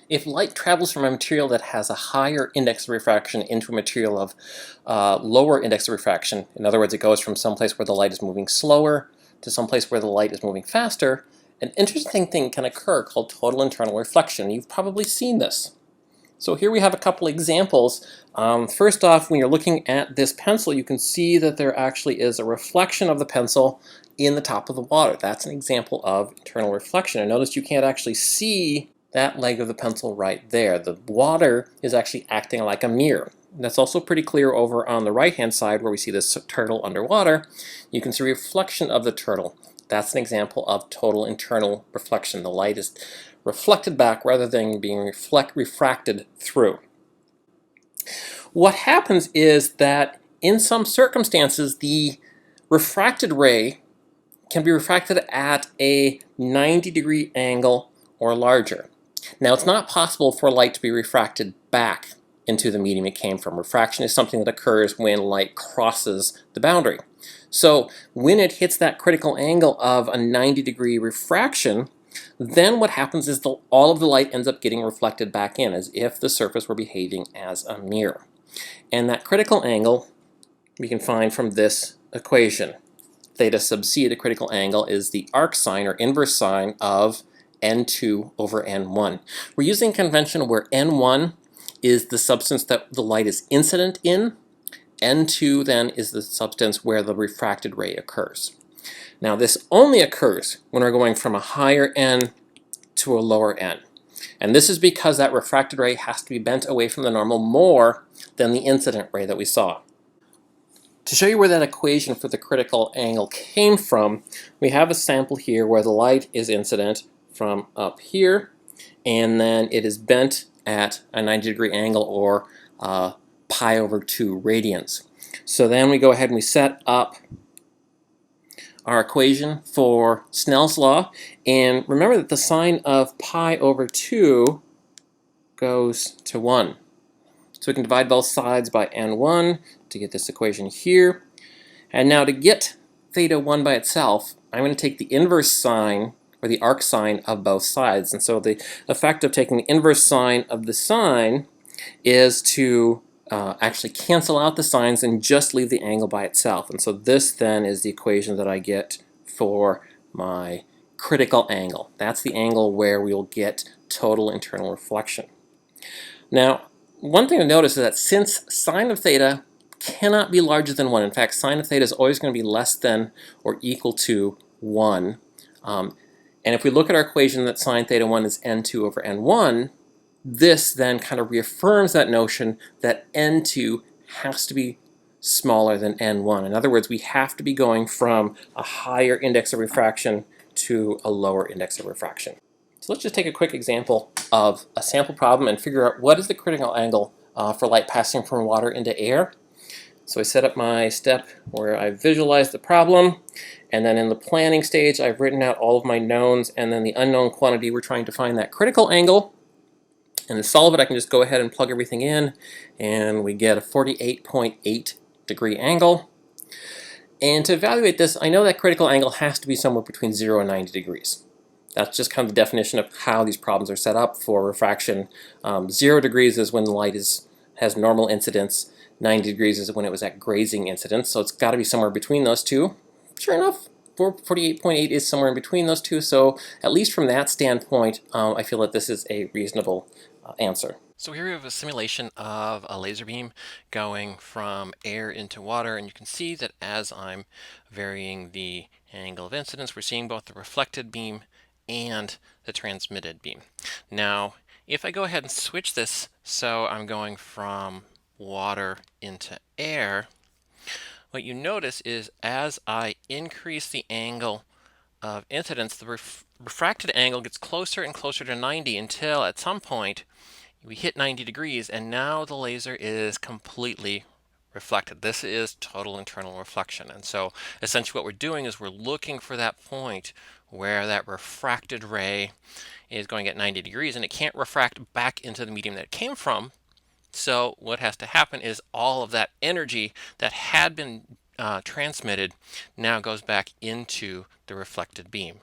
If light travels from a material that has a higher index of refraction into a material of lower index of refraction, in other words, it goes from someplace where the light is moving slower to someplace where the light is moving faster, an interesting thing can occur called total internal reflection. You've probably seen this. So here we have a couple examples. First off, when you're looking at this pencil, you can see that there actually is a reflection of the pencil in the top of the water. That's an example of internal reflection. And notice you can't actually see that leg of the pencil right there. The water is actually acting like a mirror. That's also pretty clear over on the right-hand side where we see this turtle underwater. You can see a reflection of the turtle. That's an example of total internal reflection. The light is reflected back rather than being refracted through. What happens is that in some circumstances, the refracted ray can be refracted at a 90-degree angle or larger. Now, it's not possible for light to be refracted back into the medium it came from. Refraction is something that occurs when light crosses the boundary. So when it hits that critical angle of a 90-degree refraction, then what happens is all of the light ends up getting reflected back in as if the surface were behaving as a mirror. And that critical angle we can find from this equation. Theta sub c at a critical angle is the arc sine or inverse sine of n2 over n1. We're using convention where n1 is the substance that the light is incident in. n2 then is the substance where the refracted ray occurs. Now this only occurs when we're going from a higher n to a lower n. And this is because that refracted ray has to be bent away from the normal more than the incident ray that we saw. To show you where that equation for the critical angle came from, we have a sample here where the light is incident from up here, and then it is bent at a 90-degree angle, or pi over 2 radians. So then we go ahead and we set up our equation for Snell's law, and remember that the sine of pi over 2 goes to 1. So we can divide both sides by n1 to get this equation here. And now to get theta 1 by itself, I'm going to take the inverse sine, or the arc sine, of both sides. And so the effect of taking the inverse sine of the sine is to actually cancel out the sines and just leave the angle by itself. And so this then is the equation that I get for my critical angle. That's the angle where we will get total internal reflection. Now, one thing to notice is that since sine of theta cannot be larger than 1, in fact, sine of theta is always going to be less than or equal to 1. And if we look at our equation that sine theta 1 is n2 over n1, this then kind of reaffirms that notion that n2 has to be smaller than n1. In other words, we have to be going from a higher index of refraction to a lower index of refraction. So let's just take a quick example of a sample problem and figure out what is the critical angle for light passing from water into air. So I set up my step where I visualize the problem, and then in the planning stage I've written out all of my knowns and then the unknown quantity. We're trying to find that critical angle. And to solve it, I can just go ahead and plug everything in, and we get a 48.8 degree angle. And to evaluate this, I know that critical angle has to be somewhere between 0 and 90 degrees. That's just kind of the definition of how these problems are set up for refraction. 0 degrees is when the light has normal incidence. 90 degrees is when it was at grazing incidence. So it's got to be somewhere between those two. Sure enough, 48.8 is somewhere in between those two. So at least from that standpoint, I feel that this is a reasonable answer. So here we have a simulation of a laser beam going from air into water, and you can see that as I'm varying the angle of incidence, we're seeing both the reflected beam and the transmitted beam. Now, if I go ahead and switch this so I'm going from water into air, what you notice is as I increase the angle of incidence, the refracted angle gets closer and closer to 90 until at some point we hit 90 degrees, and now the laser is completely reflected. This is total internal reflection. And so essentially what we're doing is we're looking for that point where that refracted ray is going at 90 degrees and it can't refract back into the medium that it came from. So what has to happen is all of that energy that had been transmitted now goes back into the reflected beam.